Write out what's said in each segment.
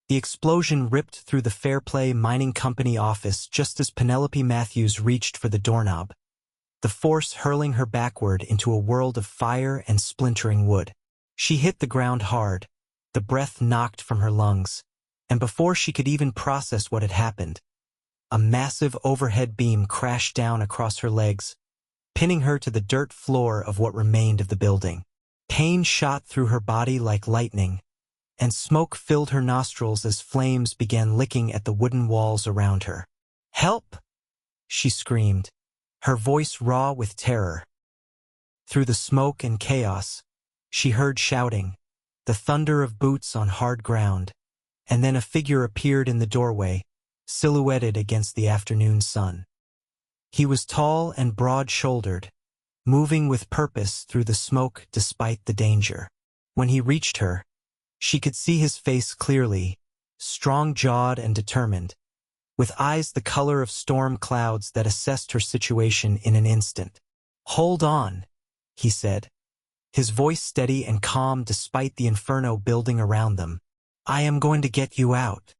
The explosion ripped through the Fairplay Mining Company office just as Penelope Matthews reached for the doorknob, the force hurling her backward into a world of fire and splintering wood. She hit the ground hard, the breath knocked from her lungs, and before she could even process what had happened, a massive overhead beam crashed down across her legs, pinning her to the dirt floor of what remained of the building. Pain shot through her body like lightning, and smoke filled her nostrils as flames began licking at the wooden walls around her. "Help!" she screamed, her voice raw with terror. Through the smoke and chaos, she heard shouting, the thunder of boots on hard ground, and then a figure appeared in the doorway, silhouetted against the afternoon sun. He was tall and broad-shouldered, moving with purpose through the smoke despite the danger. When he reached her, she could see his face clearly, strong-jawed and determined, with eyes the color of storm clouds that assessed her situation in an instant. "Hold on," he said, his voice steady and calm despite the inferno building around them. "I am going to get you out."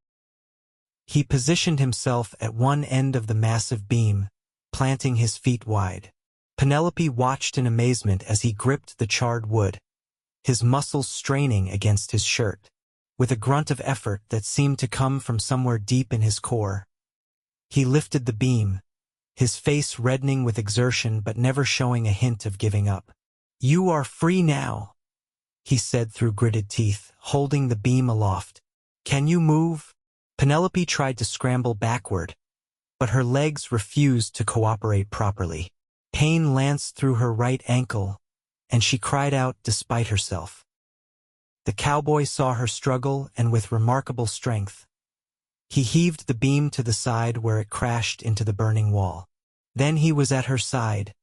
He positioned himself at one end of the massive beam, planting his feet wide. Penelope watched in amazement as he gripped the charred wood, his muscles straining against his shirt. With a grunt of effort that seemed to come from somewhere deep in his core, he lifted the beam, his face reddening with exertion but never showing a hint of giving up. "You are free now," he said through gritted teeth, holding the beam aloft. "Can you move?" Penelope tried to scramble backward, but her legs refused to cooperate properly. Pain lanced through her right ankle, and she cried out despite herself. The cowboy saw her struggle, and with remarkable strength, he heaved the beam to the side where it crashed into the burning wall. Then he was at her side,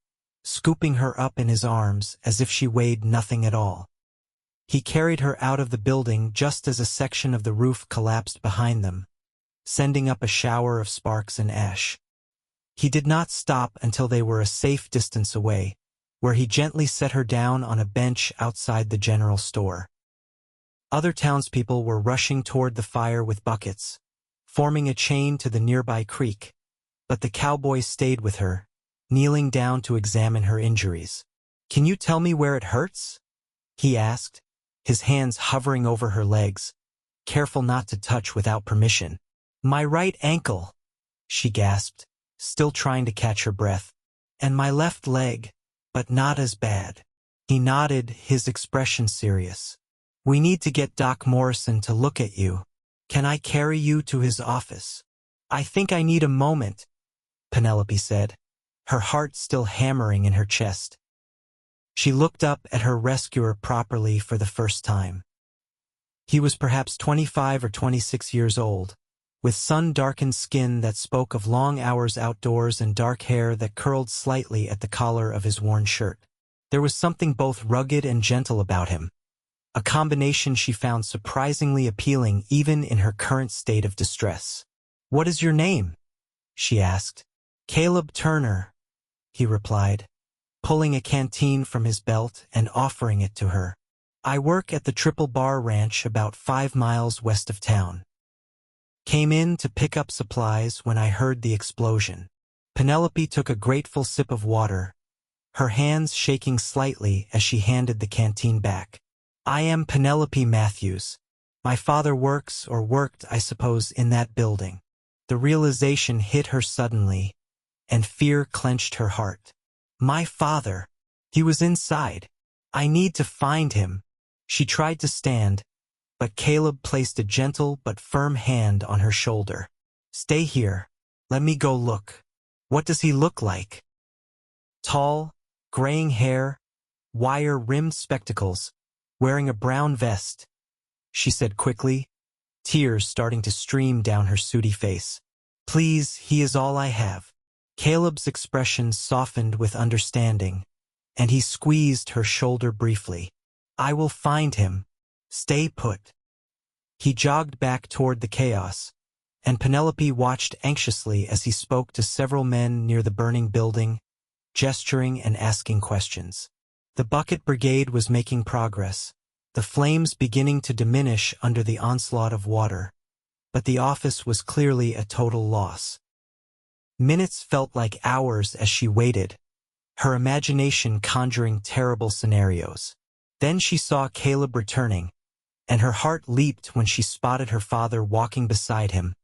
scooping her up in his arms as if she weighed nothing at all. He carried her out of the building just as a section of the roof collapsed behind them, sending up a shower of sparks and ash. He did not stop until they were a safe distance away, where he gently set her down on a bench outside the general store. Other townspeople were rushing toward the fire with buckets, forming a chain to the nearby creek, but the cowboy stayed with her, kneeling down to examine her injuries. "Can you tell me where it hurts?" he asked, his hands hovering over her legs, careful not to touch without permission. "My right ankle," she gasped, still trying to catch her breath. "And my left leg, but not as bad." He nodded, his expression serious. "We need to get Doc Morrison to look at you. Can I carry you to his office?" "I think I need a moment," Penelope said, her heart still hammering in her chest. She looked up at her rescuer properly for the first time. He was perhaps 25 or 26 years old, with sun-darkened skin that spoke of long hours outdoors and dark hair that curled slightly at the collar of his worn shirt. There was something both rugged and gentle about him, a combination she found surprisingly appealing even in her current state of distress. "What is your name?" she asked. "Caleb Turner," he replied, pulling a canteen from his belt and offering it to her. "I work at the Triple Bar Ranch about 5 miles west of town. Came in to pick up supplies when I heard the explosion." Penelope took a grateful sip of water, her hands shaking slightly as she handed the canteen back. "I am Penelope Matthews. My father works, or worked, I suppose, in that building." The realization hit her suddenly, and fear clenched her heart. "My father! He was inside. I need to find him." She tried to stand, but Caleb placed a gentle but firm hand on her shoulder. "Stay here. Let me go look." "What does he look like?" "Tall, graying hair, wire-rimmed spectacles, wearing a brown vest," she said quickly, tears starting to stream down her sooty face. "Please, he is all I have." Caleb's expression softened with understanding, and he squeezed her shoulder briefly. "I will find him. Stay put." He jogged back toward the chaos, and Penelope watched anxiously as he spoke to several men near the burning building, gesturing and asking questions. The bucket brigade was making progress, the flames beginning to diminish under the onslaught of water. but the office was clearly a total loss. Minutes felt like hours as she waited, her imagination conjuring terrible scenarios. Then she saw Caleb returning, and her heart leaped when she spotted her father walking beside him,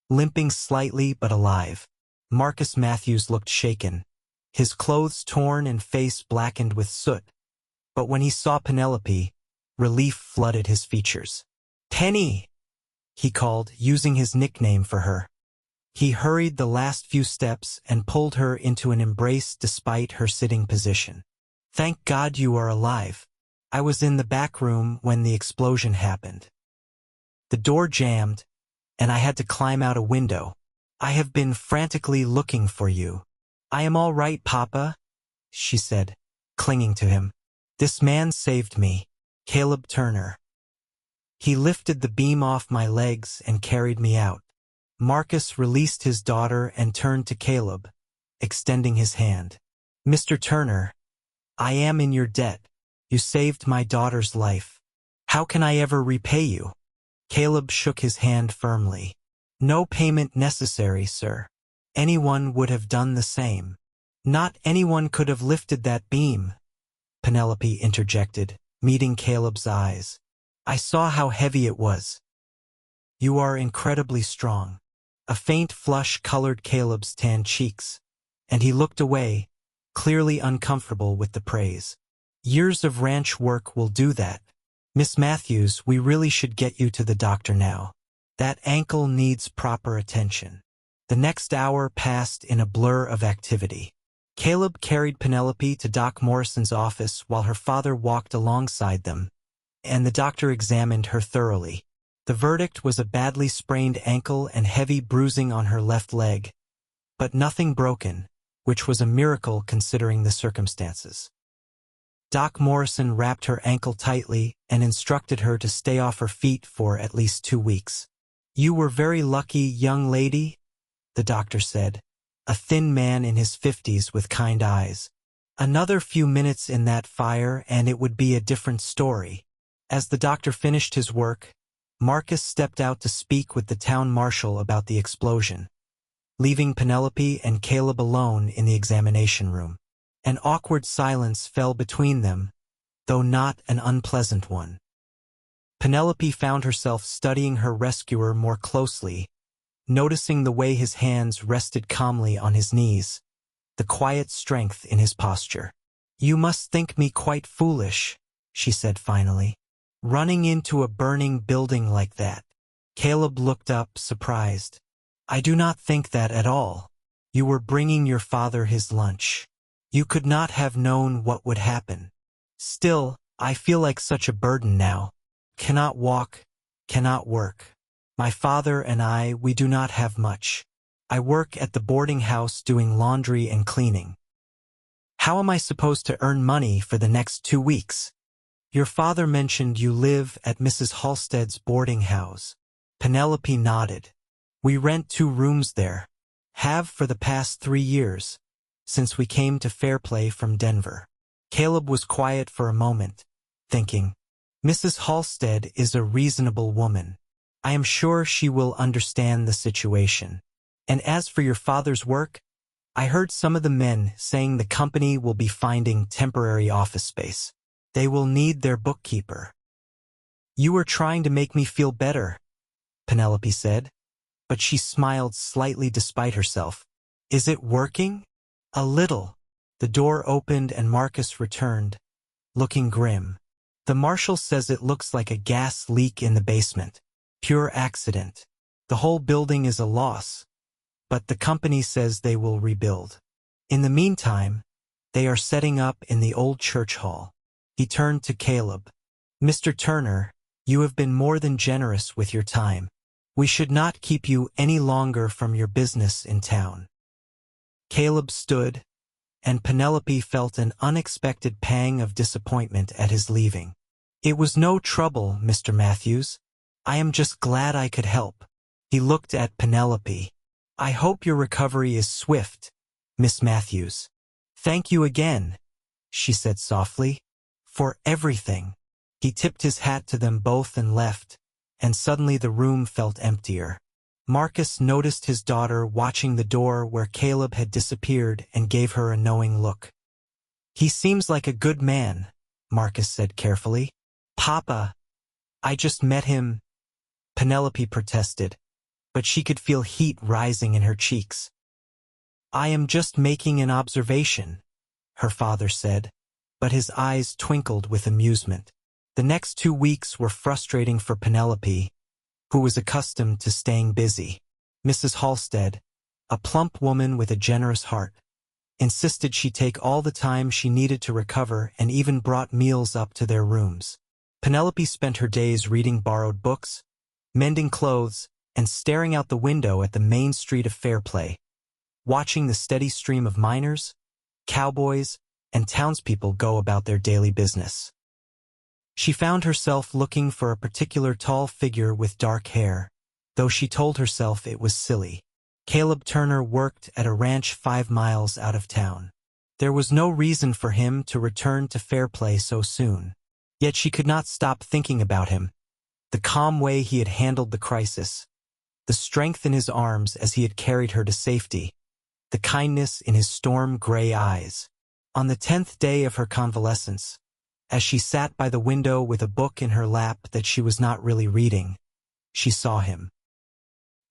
limping slightly but alive. Marcus Matthews looked shaken, his clothes torn and face blackened with soot. But when he saw Penelope, relief flooded his features. "Penny!" he called, using his nickname for her. He hurried the last few steps and pulled her into an embrace despite her sitting position. "Thank God you are alive. I was in the back room when the explosion happened. The door jammed, and I had to climb out a window. I have been frantically looking for you." "I am all right, Papa," she said, clinging to him. "This man saved me, Caleb Turner. He lifted the beam off my legs and carried me out." Marcus released his daughter and turned to Caleb, extending his hand. "Mr. Turner, I am in your debt. You saved my daughter's life. How can I ever repay you?" Caleb shook his hand firmly. "No payment necessary, sir. Anyone would have done the same." "Not anyone could have lifted that beam," Penelope interjected, meeting Caleb's eyes. "I saw how heavy it was." "You are incredibly strong." A faint flush colored Caleb's tan cheeks, and he looked away, clearly uncomfortable with the praise. "Years of ranch work will do that. Miss Matthews, we really should get you to the doctor now. That ankle needs proper attention." The next hour passed in a blur of activity. Caleb carried Penelope to Doc Morrison's office while her father walked alongside them, and the doctor examined her thoroughly. The verdict was a badly sprained ankle and heavy bruising on her left leg, but nothing broken, which was a miracle considering the circumstances. Doc Morrison wrapped her ankle tightly and instructed her to stay off her feet for at least 2 weeks. "You were very lucky, young lady," the doctor said, a thin man in his 50s with kind eyes. "Another few minutes in that fire and it would be a different story." As the doctor finished his work, Marcus stepped out to speak with the town marshal about the explosion, leaving Penelope and Caleb alone in the examination room. An awkward silence fell between them, though not an unpleasant one. Penelope found herself studying her rescuer more closely, noticing the way his hands rested calmly on his knees, the quiet strength in his posture. "You must think me quite foolish," she said finally, "running into a burning building like that." Caleb looked up, surprised. "I do not think that at all. You were bringing your father his lunch. You could not have known what would happen. Still, I feel like such a burden now. Cannot walk, cannot work. My father and we do not have much. I work at the boarding house doing laundry and cleaning. How am I supposed to earn money for the next 2 weeks? Your father mentioned you live at Mrs. Halstead's boarding house." Penelope nodded. "We rent 2 rooms there. Have for the past 3 years, since we came to Fairplay from Denver." Caleb was quiet for a moment, thinking, "Mrs. Halstead is a reasonable woman. I am sure she will understand the situation. And as for your father's work, I heard some of the men saying the company will be finding temporary office space. They will need their bookkeeper." "You are trying to make me feel better," Penelope said, but she smiled slightly despite herself. "Is it working?" "A little." The door opened and Marcus returned, looking grim. "The marshal says it looks like a gas leak in the basement. Pure accident. The whole building is a loss, but the company says they will rebuild. In the meantime, they are setting up in the old church hall." He turned to Caleb. "Mr. Turner, you have been more than generous with your time. We should not keep you any longer from your business in town." Caleb stood, and Penelope felt an unexpected pang of disappointment at his leaving. "It was no trouble, Mr. Matthews. I am just glad I could help." He looked at Penelope. "I hope your recovery is swift, Miss Matthews." "Thank you again," she said softly, "for everything." He tipped his hat to them both and left, and suddenly the room felt emptier. Marcus noticed his daughter watching the door where Caleb had disappeared and gave her a knowing look. "He seems like a good man," Marcus said carefully. "Papa, I just met him," Penelope protested, but she could feel heat rising in her cheeks. "I am just making an observation," her father said, but his eyes twinkled with amusement. The next 2 weeks were frustrating for Penelope, who was accustomed to staying busy. Mrs. Halstead, a plump woman with a generous heart, insisted she take all the time she needed to recover and even brought meals up to their rooms. Penelope spent her days reading borrowed books, mending clothes, and staring out the window at the main street of Fairplay, watching the steady stream of miners, cowboys, and townspeople go about their daily business. She found herself looking for a particular tall figure with dark hair, though she told herself it was silly. Caleb Turner worked at a ranch 5 miles out of town. There was no reason for him to return to Fairplay so soon. Yet she could not stop thinking about him, the calm way he had handled the crisis, the strength in his arms as he had carried her to safety, the kindness in his storm-gray eyes. On the 10th day of her convalescence, as she sat by the window with a book in her lap that she was not really reading, she saw him.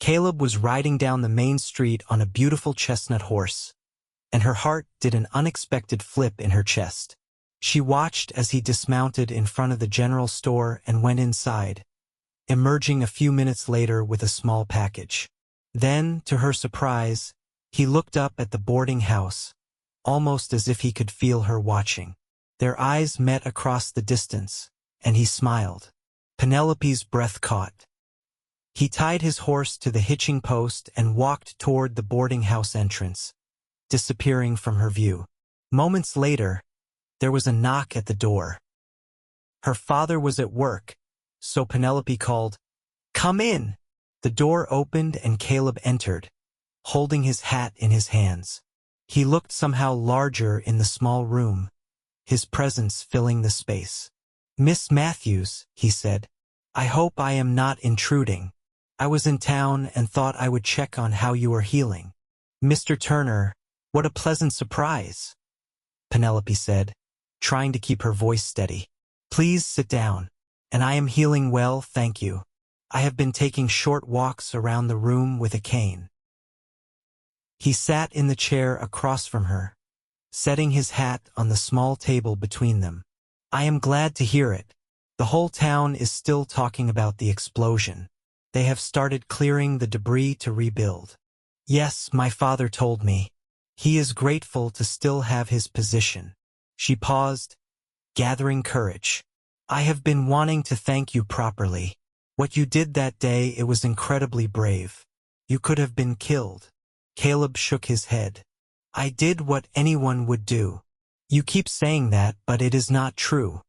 Caleb was riding down the main street on a beautiful chestnut horse, and her heart did an unexpected flip in her chest. She watched as he dismounted in front of the general store and went inside, emerging a few minutes later with a small package. Then, to her surprise, he looked up at the boarding house, almost as if he could feel her watching. Their eyes met across the distance, and he smiled. Penelope's breath caught. He tied his horse to the hitching post and walked toward the boarding house entrance, disappearing from her view. Moments later, there was a knock at the door. Her father was at work, so Penelope called, "Come in!" The door opened and Caleb entered, holding his hat in his hands. He looked somehow larger in the small room, his presence filling the space. "Miss Matthews," he said, "I hope I am not intruding. I was in town and thought I would check on how you are healing." "Mr. Turner, what a pleasant surprise," Penelope said, trying to keep her voice steady. "Please sit down. And I am healing well, thank you. I have been taking short walks around the room with a cane." He sat in the chair across from her, setting his hat on the small table between them. "I am glad to hear it. The whole town is still talking about the explosion. They have started clearing the debris to rebuild." "Yes, my father told me. He is grateful to still have his position." She paused, gathering courage. "I have been wanting to thank you properly. What you did that day, it was incredibly brave. You could have been killed." Caleb shook his head. "I did what anyone would do." "You keep saying that, but it is not true.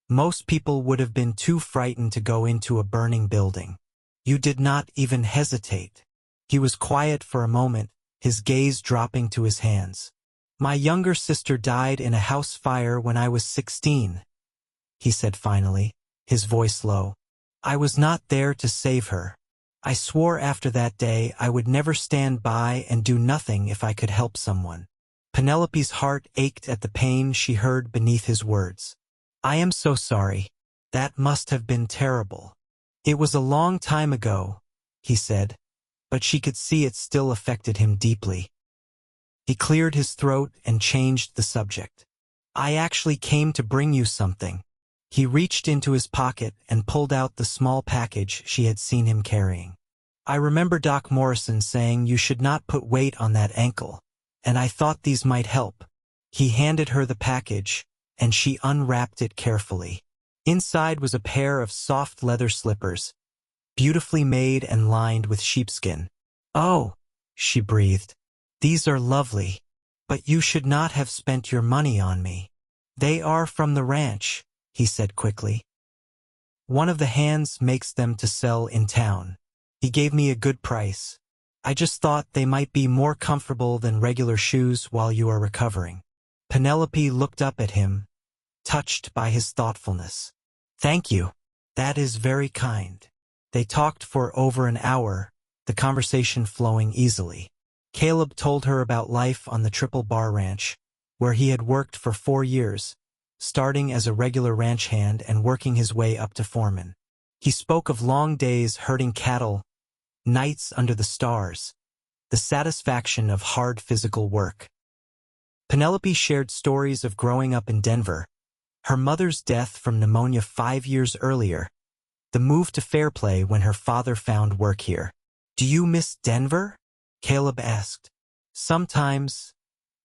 Most people would have been too frightened to go into a burning building. You did not even hesitate." He was quiet for a moment, his gaze dropping to his hands. "My younger sister died in a house fire when I was 16, he said finally, his voice low. "I was not there to save her. I swore after that day I would never stand by and do nothing if I could help someone." Penelope's heart ached at the pain she heard beneath his words. "I am so sorry. That must have been terrible." "It was a long time ago," he said, but she could see it still affected him deeply. He cleared his throat and changed the subject. "I actually came to bring you something." He reached into his pocket and pulled out the small package she had seen him carrying. "I remember Doc Morrison saying you should not put weight on that ankle, and I thought these might help." He handed her the package, and she unwrapped it carefully. Inside was a pair of soft leather slippers, beautifully made and lined with sheepskin. "Oh," she breathed, "these are lovely, but you should not have spent your money on me." "They are from the ranch," he said quickly. "One of the hands makes them to sell in town. He gave me a good price. I just thought they might be more comfortable than regular shoes while you are recovering." Penelope looked up at him, touched by his thoughtfulness. "Thank you. That is very kind. They talked for over an hour, the conversation flowing easily. Caleb told her about life on the Triple Bar Ranch, where he had worked for 4 years, starting as a regular ranch hand and working his way up to foreman. He spoke of long days herding cattle, nights under the stars, the satisfaction of hard physical work. Penelope shared stories of growing up in Denver, her mother's death from pneumonia 5 years earlier, the move to Fairplay when her father found work here. "Do you miss Denver?" Caleb asked. "Sometimes,"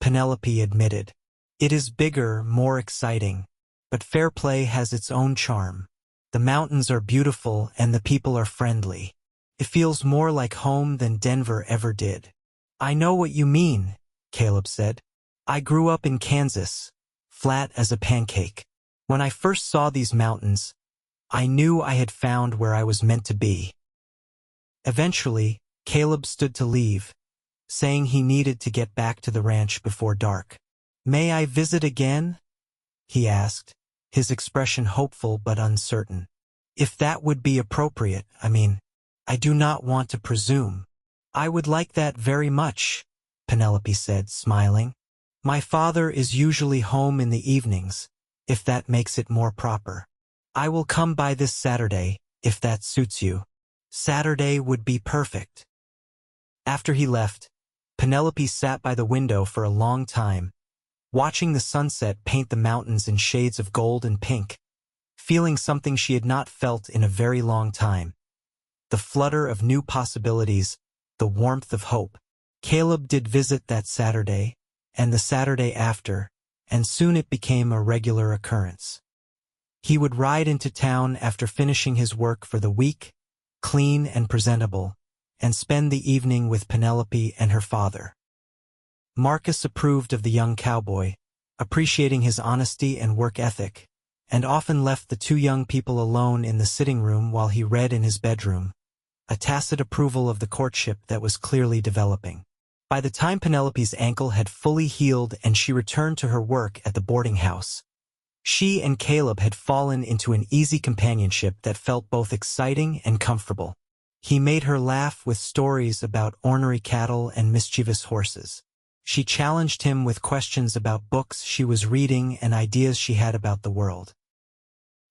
Penelope admitted. "It is bigger, more exciting, but Fairplay has its own charm. The mountains are beautiful and the people are friendly. It feels more like home than Denver ever did." "I know what you mean," Caleb said. "I grew up in Kansas, flat as a pancake. When I first saw these mountains, I knew I had found where I was meant to be." Eventually, Caleb stood to leave, saying he needed to get back to the ranch before dark. "May I visit again?" he asked, his expression hopeful but uncertain. "If that would be appropriate, I do not want to presume." "I would like that very much," Penelope said, smiling. "My father is usually home in the evenings, if that makes it more proper. I will come by this Saturday, if that suits you." "Saturday would be perfect." After he left, Penelope sat by the window for a long time, watching the sunset paint the mountains in shades of gold and pink, feeling something she had not felt in a very long time. The flutter of new possibilities, the warmth of hope. Caleb did visit that Saturday, and the Saturday after, and soon it became a regular occurrence. He would ride into town after finishing his work for the week, clean and presentable, and spend the evening with Penelope and her father. Marcus approved of the young cowboy, appreciating his honesty and work ethic, and often left the two young people alone in the sitting room while he read in his bedroom, a tacit approval of the courtship that was clearly developing. By the time Penelope's ankle had fully healed and she returned to her work at the boarding house, she and Caleb had fallen into an easy companionship that felt both exciting and comfortable. He made her laugh with stories about ornery cattle and mischievous horses. She challenged him with questions about books she was reading and ideas she had about the world.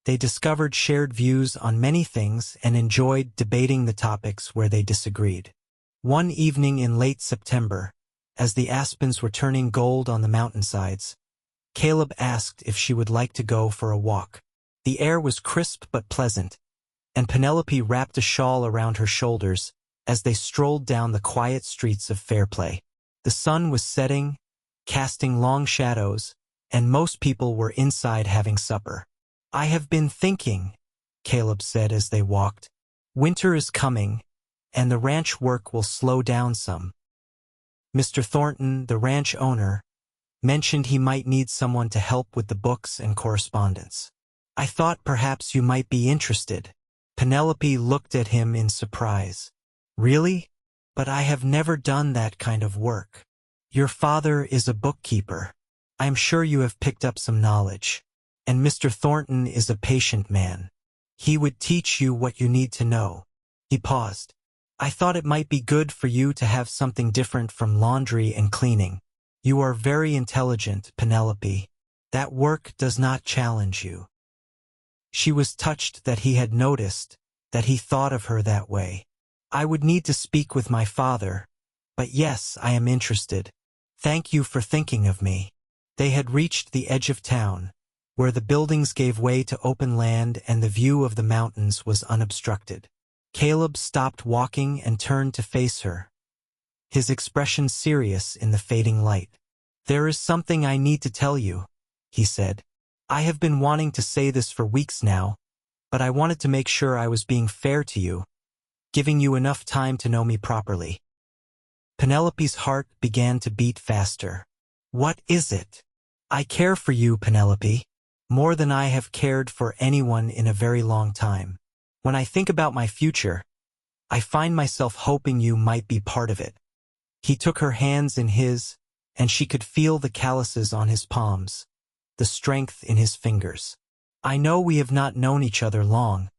They discovered shared views on many things and enjoyed debating the topics where they disagreed. One evening in late September, as the aspens were turning gold on the mountainsides, Caleb asked if she would like to go for a walk. The air was crisp but pleasant, and Penelope wrapped a shawl around her shoulders as they strolled down the quiet streets of Fairplay. The sun was setting, casting long shadows, and most people were inside having supper. "I have been thinking," Caleb said as they walked. "Winter is coming, and the ranch work will slow down some. Mr. Thornton, the ranch owner, mentioned he might need someone to help with the books and correspondence. I thought perhaps you might be interested." Penelope looked at him in surprise. "Really? But I have never done that kind of work. Your father is a bookkeeper. I am sure you have picked up some knowledge. And Mr. Thornton is a patient man. He would teach you what you need to know." He paused. "I thought it might be good for you to have something different from laundry and cleaning. You are very intelligent, Penelope. That work does not challenge you." She was touched that he had noticed, that he thought of her that way. "I would need to speak with my father, but yes, I am interested. Thank you for thinking of me." They had reached the edge of town, where the buildings gave way to open land and the view of the mountains was unobstructed. Caleb stopped walking and turned to face her, his expression serious in the fading light. "There is something I need to tell you," he said. "I have been wanting to say this for weeks now, but I wanted to make sure I was being fair to you, giving you enough time to know me properly." Penelope's heart began to beat faster. "What is it?" "I care for you, Penelope, more than I have cared for anyone in a very long time. When I think about my future, I find myself hoping you might be part of it." He took her hands in his, and she could feel the calluses on his palms, the strength in his fingers. "I know we have not known each other long,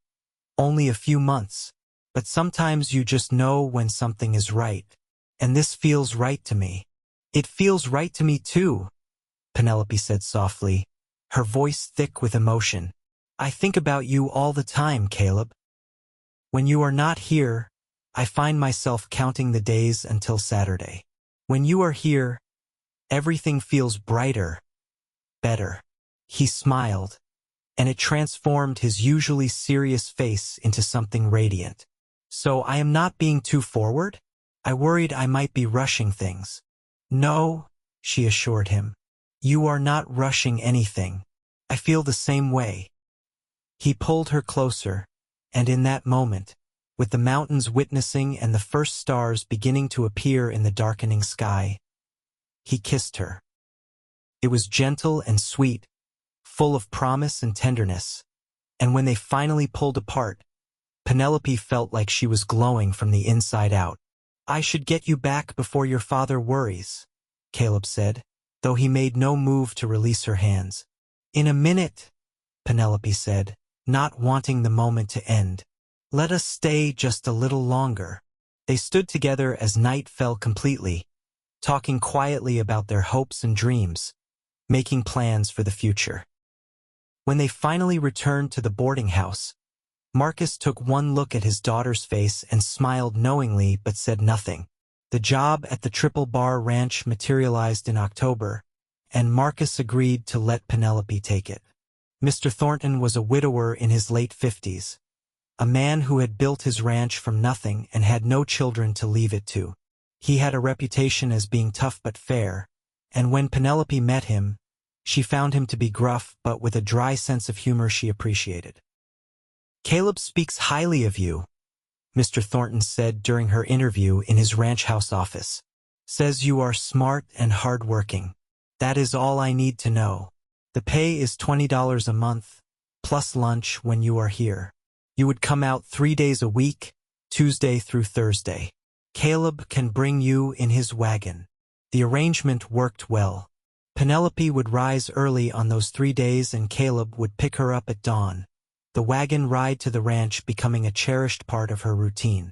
Only a few months. But sometimes you just know when something is right. And this feels right to me. It feels right to me too, Penelope said softly, her voice thick with emotion. I think about you all the time, Caleb. When you are not here, I find myself counting the days until Saturday. When you are here, everything feels brighter, better. He smiled, and it transformed his usually serious face into something radiant. So I am not being too forward? I worried I might be rushing things. No, she assured him. You are not rushing anything. I feel the same way. He pulled her closer, and in that moment, with the mountains witnessing and the first stars beginning to appear in the darkening sky, he kissed her. It was gentle and sweet, full of promise and tenderness, and when they finally pulled apart, Penelope felt like she was glowing from the inside out. I should get you back before your father worries, Caleb said, though he made no move to release her hands. In a minute, Penelope said, not wanting the moment to end. Let us stay just a little longer. They stood together as night fell completely, talking quietly about their hopes and dreams, making plans for the future. When they finally returned to the boarding house, Marcus took one look at his daughter's face and smiled knowingly but said nothing. The job at the Triple Bar Ranch materialized in October, and Marcus agreed to let Penelope take it. Mr. Thornton was a widower in his late 50s, a man who had built his ranch from nothing and had no children to leave it to. He had a reputation as being tough but fair, and when Penelope met him, she found him to be gruff but with a dry sense of humor she appreciated. Caleb speaks highly of you, Mr. Thornton said during her interview in his ranch house office. Says you are smart and hard-working. That is all I need to know. The pay is $20 a month, plus lunch when you are here. You would come out 3 days a week, Tuesday through Thursday. Caleb can bring you in his wagon. The arrangement worked well. Penelope would rise early on those 3 days and Caleb would pick her up at dawn, the wagon ride to the ranch becoming a cherished part of her routine.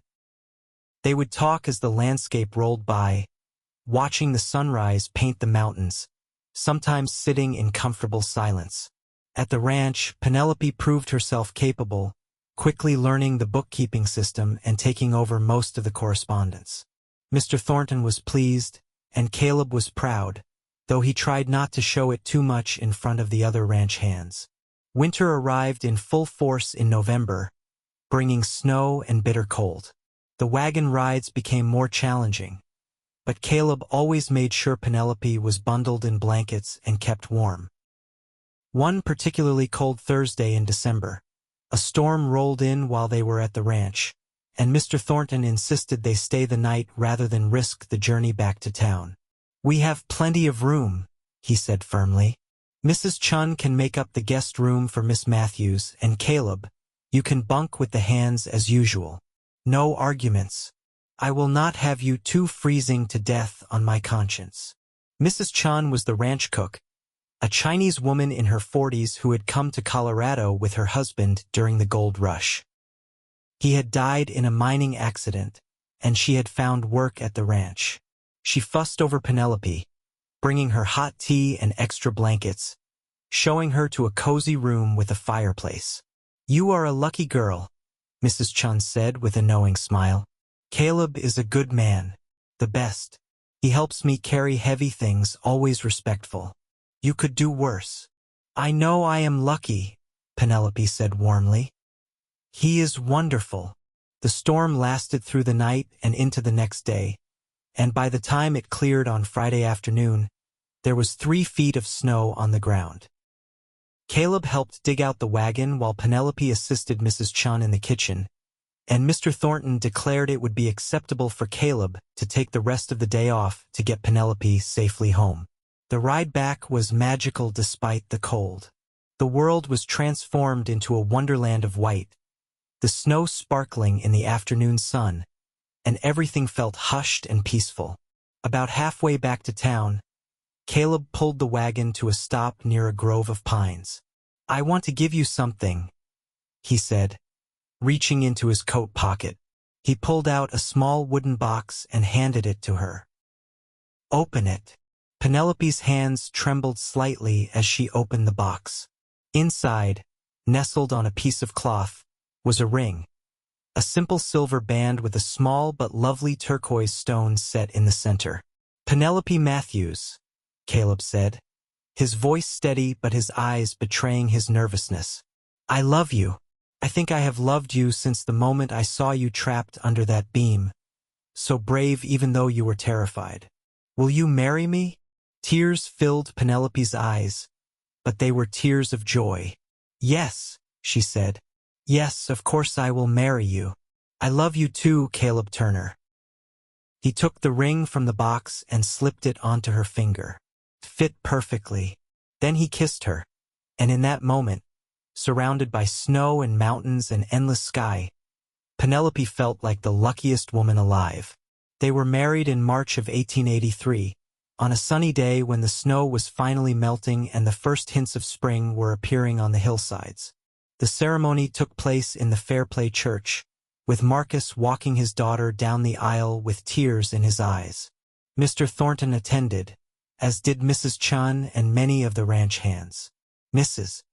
They would talk as the landscape rolled by, watching the sunrise paint the mountains, sometimes sitting in comfortable silence. At the ranch, Penelope proved herself capable, quickly learning the bookkeeping system and taking over most of the correspondence. Mr. Thornton was pleased, and Caleb was proud, though he tried not to show it too much in front of the other ranch hands. Winter arrived in full force in November, bringing snow and bitter cold. The wagon rides became more challenging, but Caleb always made sure Penelope was bundled in blankets and kept warm. One particularly cold Thursday in December, a storm rolled in while they were at the ranch, and Mr. Thornton insisted they stay the night rather than risk the journey back to town. We have plenty of room, he said firmly. Mrs. Chun can make up the guest room for Miss Matthews, and Caleb, you can bunk with the hands as usual. No arguments. I will not have you two freezing to death on my conscience. Mrs. Chun was the ranch cook, a Chinese woman in her 40s who had come to Colorado with her husband during the gold rush. He had died in a mining accident, and she had found work at the ranch. She fussed over Penelope, bringing her hot tea and extra blankets, showing her to a cozy room with a fireplace. You are a lucky girl, Mrs. Chun said with a knowing smile. Caleb is a good man, the best. He helps me carry heavy things, always respectful. You could do worse. I know I am lucky, Penelope said warmly. He is wonderful. The storm lasted through the night and into the next day, and by the time it cleared on Friday afternoon, there was 3 feet of snow on the ground. Caleb helped dig out the wagon while Penelope assisted Mrs. Chun in the kitchen, and Mr. Thornton declared it would be acceptable for Caleb to take the rest of the day off to get Penelope safely home. The ride back was magical despite the cold. The world was transformed into a wonderland of white, the snow sparkling in the afternoon sun, and everything felt hushed and peaceful. About halfway back to town, Caleb pulled the wagon to a stop near a grove of pines. I want to give you something, he said, Reaching into his coat pocket, he pulled out a small wooden box and handed it to her. "Open it." Penelope's hands trembled slightly as she opened the box. Inside, nestled on a piece of cloth, was a ring. A simple silver band with a small but lovely turquoise stone set in the center. "Penelope Matthews," Caleb said, his voice steady but his eyes betraying his nervousness. "I love you. I think I have loved you since the moment I saw you trapped under that beam, so brave even though you were terrified. Will you marry me?" Tears filled Penelope's eyes, but they were tears of joy. "Yes," she said. "Yes, of course I will marry you. I love you too, Caleb Turner." He took the ring from the box and slipped it onto her finger. It fit perfectly. Then he kissed her, and in that moment, surrounded by snow and mountains and endless sky, Penelope felt like the luckiest woman alive. They were married in March of 1883, on a sunny day when the snow was finally melting and the first hints of spring were appearing on the hillsides. The ceremony took place in the Fairplay Church, with Marcus walking his daughter down the aisle with tears in his eyes. Mr. Thornton attended, as did Mrs. Chun and many of the ranch hands. Mrs.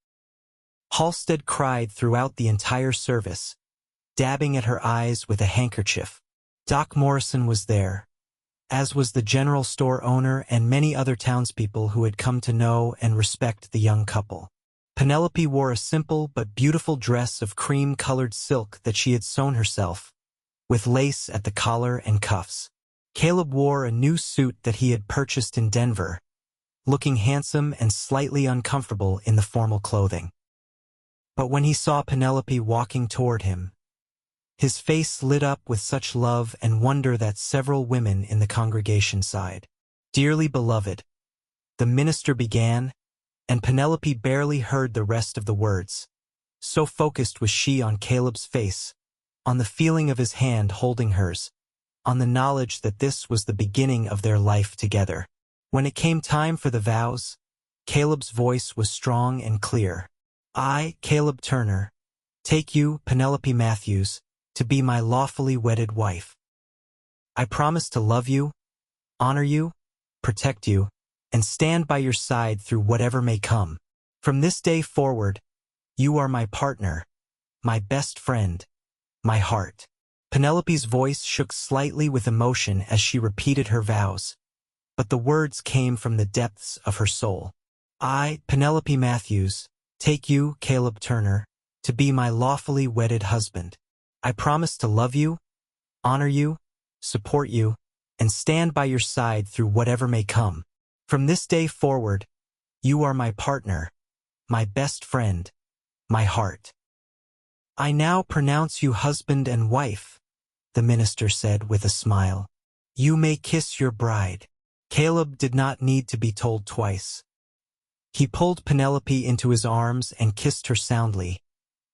Halstead cried throughout the entire service, dabbing at her eyes with a handkerchief. Doc Morrison was there, as was the general store owner and many other townspeople who had come to know and respect the young couple. Penelope wore a simple but beautiful dress of cream-colored silk that she had sewn herself, with lace at the collar and cuffs. Caleb wore a new suit that he had purchased in Denver, looking handsome and slightly uncomfortable in the formal clothing. But when he saw Penelope walking toward him, his face lit up with such love and wonder that several women in the congregation sighed. "Dearly beloved," the minister began, and Penelope barely heard the rest of the words. So focused was she on Caleb's face, on the feeling of his hand holding hers, on the knowledge that this was the beginning of their life together. When it came time for the vows, Caleb's voice was strong and clear. "I, Caleb Turner, take you, Penelope Matthews, to be my lawfully wedded wife. I promise to love you, honor you, protect you, and stand by your side through whatever may come. From this day forward, you are my partner, my best friend, my heart." Penelope's voice shook slightly with emotion as she repeated her vows, but the words came from the depths of her soul. "I, Penelope Matthews, take you, Caleb Turner, to be my lawfully wedded husband. I promise to love you, honor you, support you, and stand by your side through whatever may come. From this day forward, you are my partner, my best friend, my heart." "I now pronounce you husband and wife," the minister said with a smile. "You may kiss your bride." Caleb did not need to be told twice. He pulled Penelope into his arms and kissed her soundly,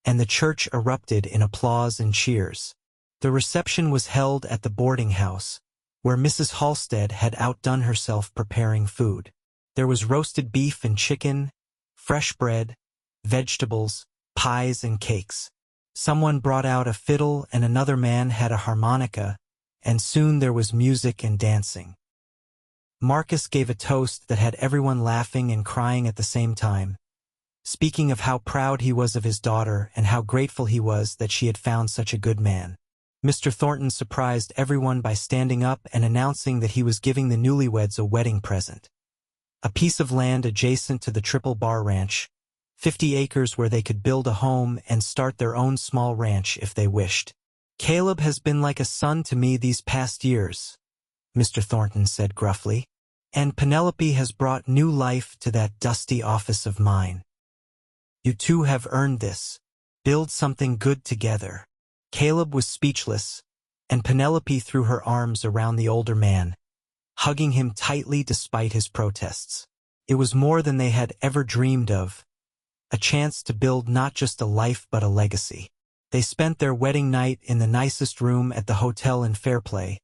and the church erupted in applause and cheers. The reception was held at the boarding house, where Mrs. Halstead had outdone herself preparing food. There was roasted beef and chicken, fresh bread, vegetables, pies and cakes. Someone brought out a fiddle and another man had a harmonica, and soon there was music and dancing. Marcus gave a toast that had everyone laughing and crying at the same time, speaking of how proud he was of his daughter and how grateful he was that she had found such a good man. Mr. Thornton surprised everyone by standing up and announcing that he was giving the newlyweds a wedding present. A piece of land adjacent to the Triple Bar Ranch, 50 acres where they could build a home and start their own small ranch if they wished. "Caleb has been like a son to me these past years," Mr. Thornton said gruffly, "and Penelope has brought new life to that dusty office of mine. You two have earned this. Build something good together." Caleb was speechless, and Penelope threw her arms around the older man, hugging him tightly despite his protests. It was more than they had ever dreamed of, a chance to build not just a life but a legacy. They spent their wedding night in the nicest room at the hotel in Fairplay,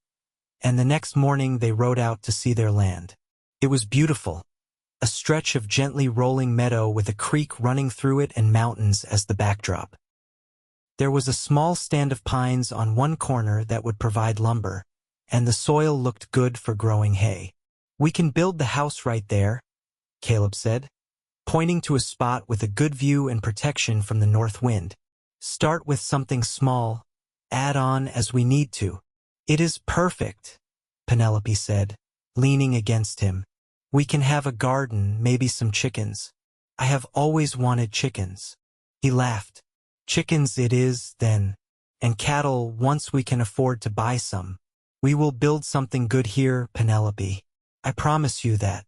and the next morning they rode out to see their land. It was beautiful, a stretch of gently rolling meadow with a creek running through it and mountains as the backdrop. There was a small stand of pines on one corner that would provide lumber, and the soil looked good for growing hay. "We can build the house right there," Caleb said, pointing to a spot with a good view and protection from the north wind. "Start with something small, add on as we need to." "It is perfect," Penelope said, leaning against him. "We can have a garden, maybe some chickens. I have always wanted chickens." He laughed. "Chickens it is, then, and cattle once we can afford to buy some. We will build something good here, Penelope. I promise you that."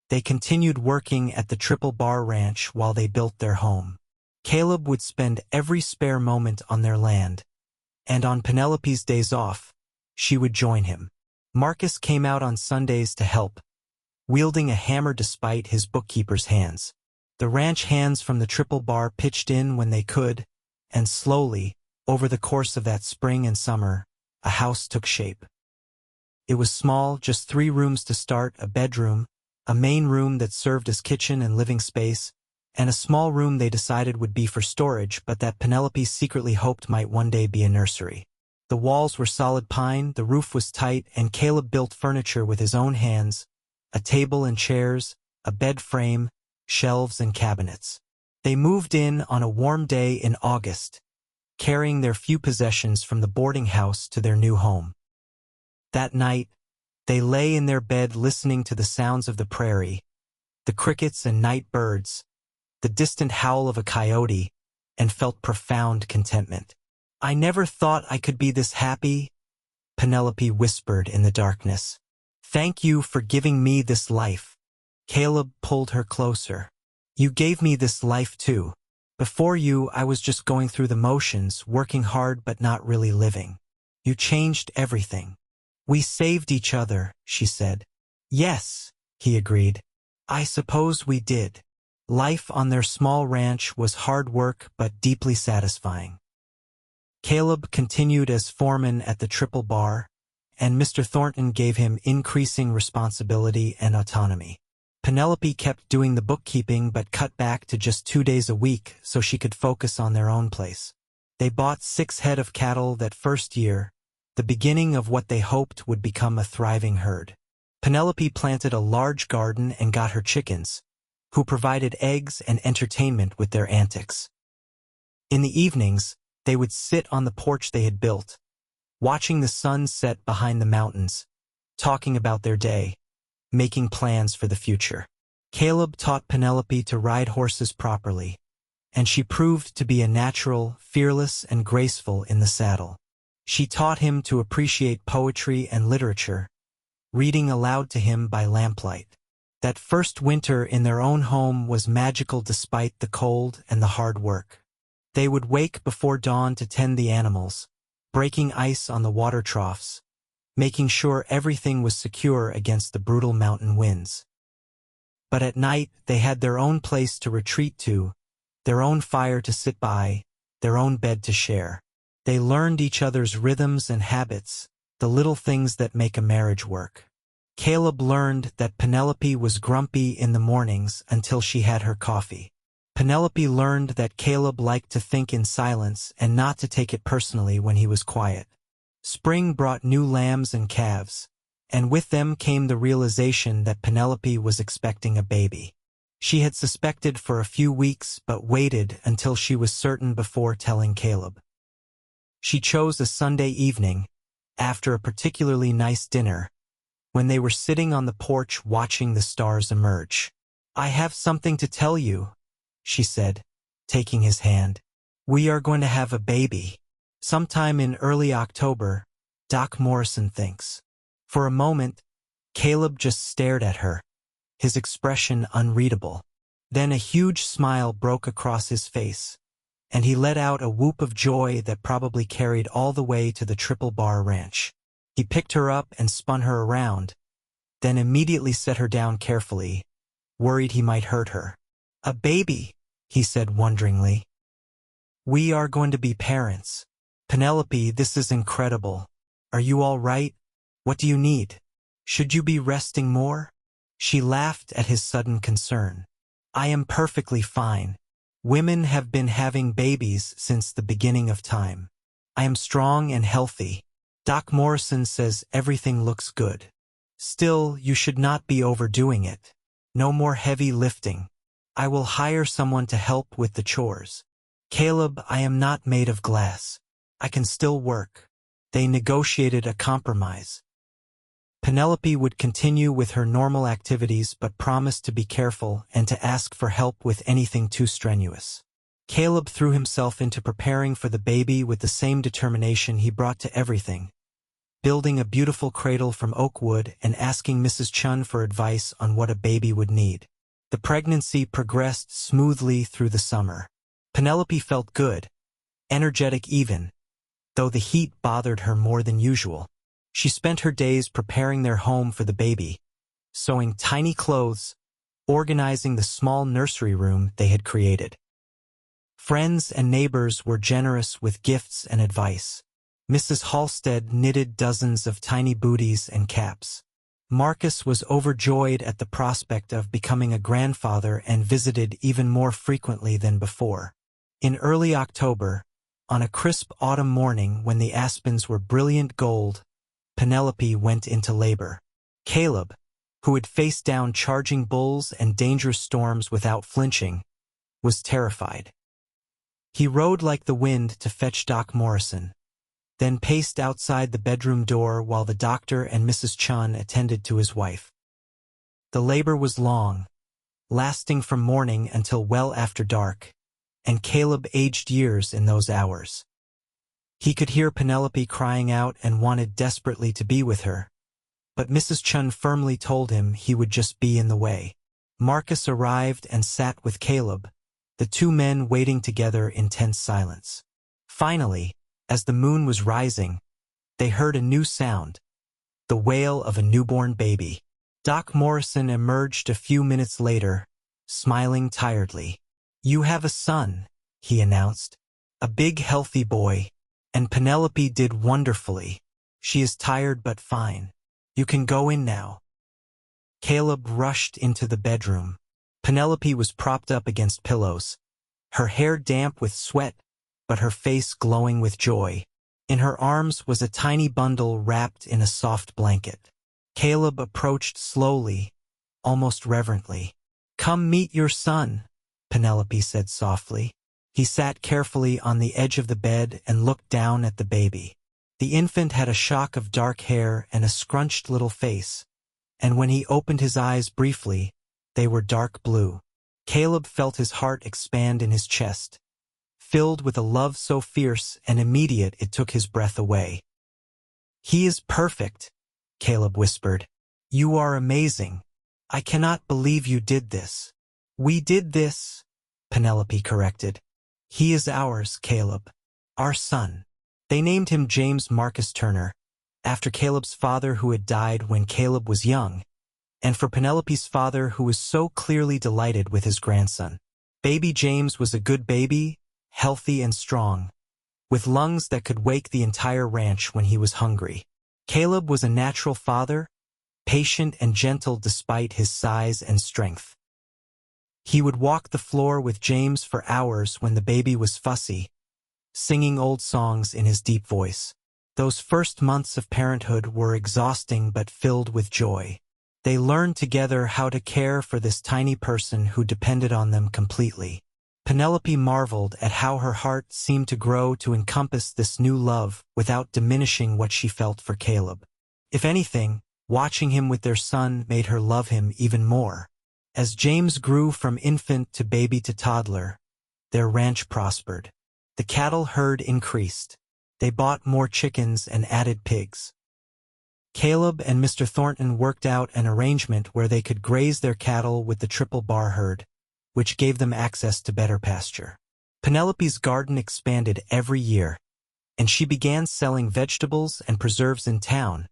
They continued working at the Triple Bar Ranch while they built their home. Caleb would spend every spare moment on their land, and on Penelope's days off, she would join him. Marcus came out on Sundays to help, wielding a hammer despite his bookkeeper's hands. The ranch hands from the Triple Bar pitched in when they could, and slowly, over the course of that spring and summer, a house took shape. It was small, just 3 rooms to start, a bedroom, a main room that served as kitchen and living space, and a small room they decided would be for storage but that Penelope secretly hoped might one day be a nursery. The walls were solid pine, the roof was tight, and Caleb built furniture with his own hands, a table and chairs, a bed frame, shelves and cabinets. They moved in on a warm day in August, carrying their few possessions from the boarding house to their new home. That night, they lay in their bed listening to the sounds of the prairie, the crickets and night birds, the distant howl of a coyote, and felt profound contentment. "I never thought I could be this happy," Penelope whispered in the darkness. "Thank you for giving me this life." Caleb pulled her closer. "You gave me this life too. Before you, I was just going through the motions, working hard but not really living. You changed everything." "We saved each other," she said. "Yes," he agreed. "I suppose we did." Life on their small ranch was hard work but deeply satisfying. Caleb continued as foreman at the Triple Bar, and Mr. Thornton gave him increasing responsibility and autonomy. Penelope kept doing the bookkeeping but cut back to just 2 days a week so she could focus on their own place. They bought 6 head of cattle that first year, the beginning of what they hoped would become a thriving herd. Penelope planted a large garden and got her chickens, who provided eggs and entertainment with their antics. In the evenings, they would sit on the porch they had built, watching the sun set behind the mountains, talking about their day, making plans for the future. Caleb taught Penelope to ride horses properly, and she proved to be a natural, fearless, and graceful in the saddle. She taught him to appreciate poetry and literature, reading aloud to him by lamplight. That first winter in their own home was magical despite the cold and the hard work. They would wake before dawn to tend the animals, breaking ice on the water troughs, making sure everything was secure against the brutal mountain winds. But at night, they had their own place to retreat to, their own fire to sit by, their own bed to share. They learned each other's rhythms and habits, the little things that make a marriage work. Caleb learned that Penelope was grumpy in the mornings until she had her coffee. Penelope learned that Caleb liked to think in silence and not to take it personally when he was quiet. Spring brought new lambs and calves, and with them came the realization that Penelope was expecting a baby. She had suspected for a few weeks but waited until she was certain before telling Caleb. She chose a Sunday evening, after a particularly nice dinner, when they were sitting on the porch watching the stars emerge. "I have something to tell you," she said, taking his hand. "We are going to have a baby. Sometime in early October, Doc Morrison thinks." For a moment, Caleb just stared at her, his expression unreadable. Then a huge smile broke across his face, and he let out a whoop of joy that probably carried all the way to the Triple Bar Ranch. He picked her up and spun her around, then immediately set her down carefully, worried he might hurt her. "A baby," he said wonderingly. "We are going to be parents. Penelope, this is incredible. Are you all right? What do you need? Should you be resting more?" She laughed at his sudden concern. "I am perfectly fine. Women have been having babies since the beginning of time. I am strong and healthy. Doc Morrison says everything looks good. Still, you should not be overdoing it. No more heavy lifting. I will hire someone to help with the chores. Caleb, I am not made of glass. I can still work. They negotiated a compromise. Penelope would continue with her normal activities but promised to be careful and to ask for help with anything too strenuous. Caleb threw himself into preparing for the baby with the same determination he brought to everything, building a beautiful cradle from oak wood and asking Mrs. Chun for advice on what a baby would need. The pregnancy progressed smoothly through the summer. Penelope felt good, energetic even, though the heat bothered her more than usual. She spent her days preparing their home for the baby, sewing tiny clothes, organizing the small nursery room they had created. Friends and neighbors were generous with gifts and advice. Mrs. Halstead knitted dozens of tiny booties and caps. Marcus was overjoyed at the prospect of becoming a grandfather and visited even more frequently than before. In early October, on a crisp autumn morning when the aspens were brilliant gold, Penelope went into labor. Caleb, who had faced down charging bulls and dangerous storms without flinching, was terrified. He rode like the wind to fetch Doc Morrison, then paced outside the bedroom door while the doctor and Mrs. Chun attended to his wife. The labor was long, lasting from morning until well after dark, and Caleb aged years in those hours. He could hear Penelope crying out and wanted desperately to be with her, but Mrs. Chun firmly told him he would just be in the way. Marcus arrived and sat with Caleb, the two men waiting together in tense silence. Finally, as the moon was rising, they heard a new sound, the wail of a newborn baby. Doc Morrison emerged a few minutes later, smiling tiredly. "You have a son," he announced. "A big, healthy boy. And Penelope did wonderfully. She is tired but fine. You can go in now." Caleb rushed into the bedroom. Penelope was propped up against pillows, her hair damp with sweat, but her face glowing with joy. In her arms was a tiny bundle wrapped in a soft blanket. Caleb approached slowly, almost reverently. "Come meet your son," Penelope said softly. He sat carefully on the edge of the bed and looked down at the baby. The infant had a shock of dark hair and a scrunched little face, and when he opened his eyes briefly, they were dark blue. Caleb felt his heart expand in his chest, filled with a love so fierce and immediate it took his breath away. "He is perfect," Caleb whispered. "You are amazing. I cannot believe you did this." "We did this," Penelope corrected. "He is ours, Caleb. Our son." They named him James Marcus Turner, after Caleb's father who had died when Caleb was young, and for Penelope's father who was so clearly delighted with his grandson. Baby James was a good baby, healthy and strong, with lungs that could wake the entire ranch when he was hungry. Caleb was a natural father, patient and gentle despite his size and strength. He would walk the floor with James for hours when the baby was fussy, singing old songs in his deep voice. Those first months of parenthood were exhausting but filled with joy. They learned together how to care for this tiny person who depended on them completely. Penelope marveled at how her heart seemed to grow to encompass this new love without diminishing what she felt for Caleb. If anything, watching him with their son made her love him even more. As James grew from infant to baby to toddler, their ranch prospered. The cattle herd increased. They bought more chickens and added pigs. Caleb and Mr. Thornton worked out an arrangement where they could graze their cattle with the triple bar herd, which gave them access to better pasture. Penelope's garden expanded every year, and she began selling vegetables and preserves in town,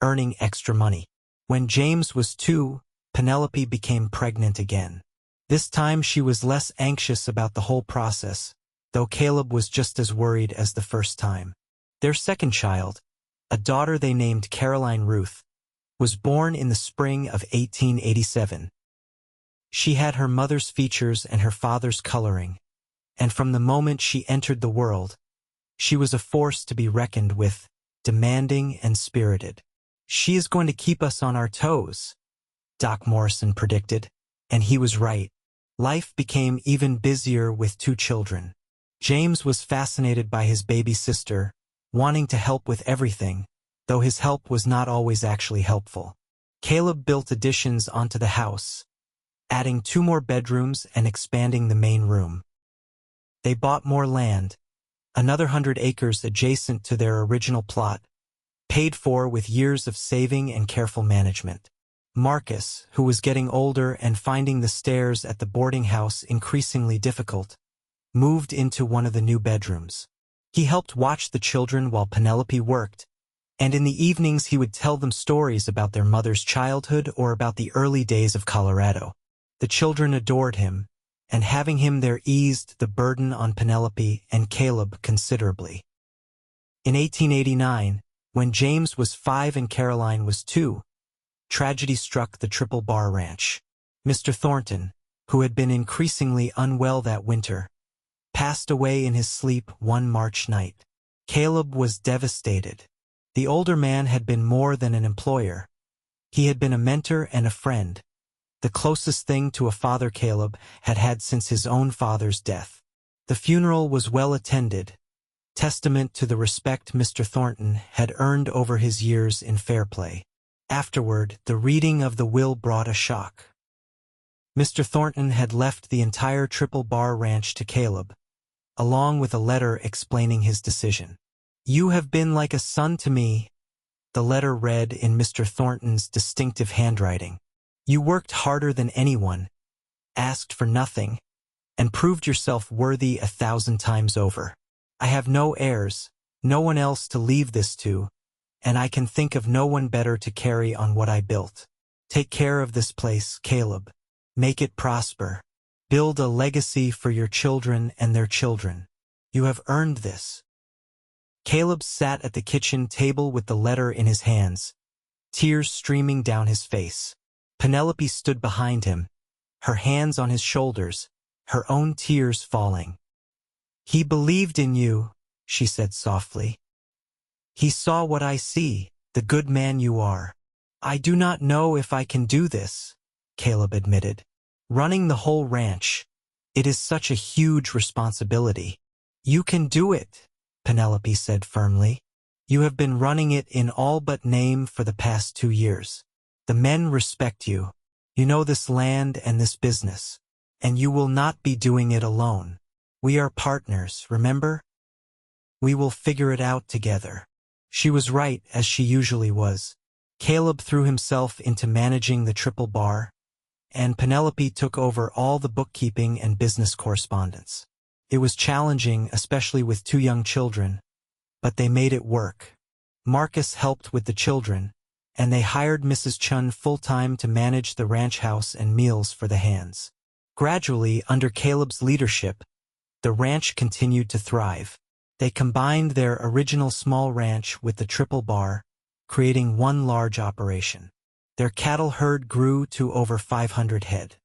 earning extra money. When James was 2, Penelope became pregnant again. This time she was less anxious about the whole process, though Caleb was just as worried as the first time. Their second child, a daughter they named Caroline Ruth, was born in the spring of 1887. She had her mother's features and her father's coloring, and from the moment she entered the world, she was a force to be reckoned with, demanding and spirited. "She is going to keep us on our toes," Doc Morrison predicted, and he was right. Life became even busier with 2 children. James was fascinated by his baby sister, wanting to help with everything, though his help was not always actually helpful. Caleb built additions onto the house, adding 2 more bedrooms and expanding the main room. They bought more land, another 100 acres adjacent to their original plot, paid for with years of saving and careful management. Marcus, who was getting older and finding the stairs at the boarding house increasingly difficult, moved into one of the new bedrooms. He helped watch the children while Penelope worked, and in the evenings he would tell them stories about their mother's childhood or about the early days of Colorado. The children adored him, and having him there eased the burden on Penelope and Caleb considerably. In 1889, when James was 5 and Caroline was 2, tragedy struck the Triple Bar Ranch. Mr. Thornton, who had been increasingly unwell that winter, passed away in his sleep one March night. Caleb was devastated. The older man had been more than an employer. He had been a mentor and a friend, the closest thing to a father Caleb had had since his own father's death. The funeral was well attended, testament to the respect Mr. Thornton had earned over his years in Fairplay. Afterward, the reading of the will brought a shock. Mr. Thornton had left the entire Triple Bar Ranch to Caleb, along with a letter explaining his decision. "You have been like a son to me," the letter read in Mr. Thornton's distinctive handwriting. "You worked harder than anyone, asked for nothing, and proved yourself worthy 1,000 times over. I have no heirs, no one else to leave this to, and I can think of no one better to carry on what I built. Take care of this place, Caleb. Make it prosper. Build a legacy for your children and their children. You have earned this." Caleb sat at the kitchen table with the letter in his hands, tears streaming down his face. Penelope stood behind him, her hands on his shoulders, her own tears falling. "He believed in you," she said softly. "He saw what I see, the good man you are." "I do not know if I can do this," Caleb admitted. "Running the whole ranch, it is such a huge responsibility." "You can do it," Penelope said firmly. "You have been running it in all but name for the past 2 years. The men respect you. You know this land and this business, and you will not be doing it alone. We are partners, remember? We will figure it out together." She was right, as she usually was. Caleb threw himself into managing the Triple Bar, and Penelope took over all the bookkeeping and business correspondence. It was challenging, especially with 2 young children, but they made it work. Marcus helped with the children, and they hired Mrs. Chun full-time to manage the ranch house and meals for the hands. Gradually, under Caleb's leadership, the ranch continued to thrive. They combined their original small ranch with the Triple Bar, creating one large operation. Their cattle herd grew to over 500 head.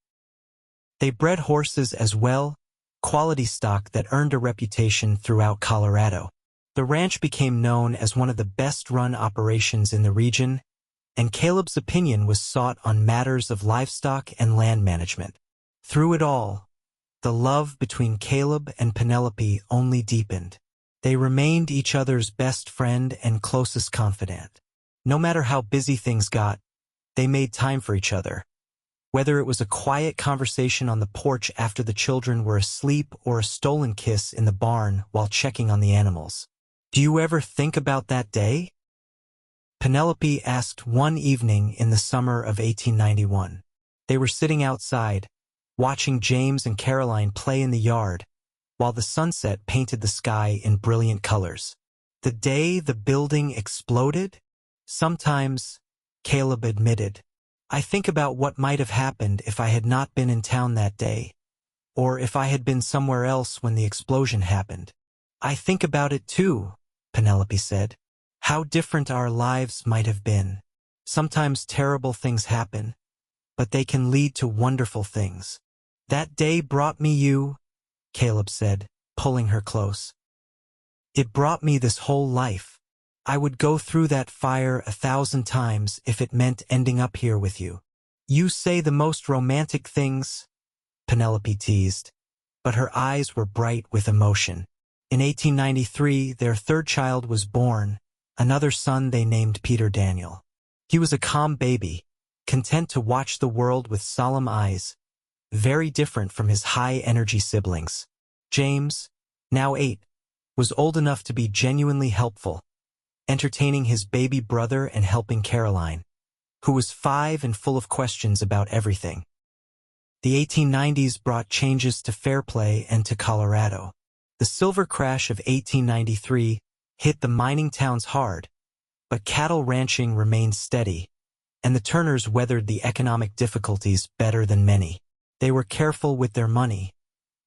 They bred horses as well, quality stock that earned a reputation throughout Colorado. The ranch became known as one of the best-run operations in the region, and Caleb's opinion was sought on matters of livestock and land management. Through it all, the love between Caleb and Penelope only deepened. They remained each other's best friend and closest confidant. No matter how busy things got, they made time for each other. Whether it was a quiet conversation on the porch after the children were asleep or a stolen kiss in the barn while checking on the animals. "Do you ever think about that day?" Penelope asked one evening in the summer of 1891. They were sitting outside, watching James and Caroline play in the yard, while the sunset painted the sky in brilliant colors. "The day the building exploded?" "Sometimes," Caleb admitted. "I think about what might have happened if I had not been in town that day, or if I had been somewhere else when the explosion happened." "I think about it too," Penelope said. "How different our lives might have been. Sometimes terrible things happen, but they can lead to wonderful things. That day brought me you, Caleb said, pulling her close. It brought me this whole life. I would go through that fire 1,000 times if it meant ending up here with you. You say the most romantic things, Penelope teased, but her eyes were bright with emotion. In 1893, their third child was born, another son they named Peter Daniel. He was a calm baby, content to watch the world with solemn eyes, very different from his high-energy siblings. James, now 8, was old enough to be genuinely helpful, entertaining his baby brother and helping Caroline, who was 5 and full of questions about everything. The 1890s brought changes to Fairplay and to Colorado. The silver crash of 1893 hit the mining towns hard, but cattle ranching remained steady, and the Turners weathered the economic difficulties better than many. They were careful with their money,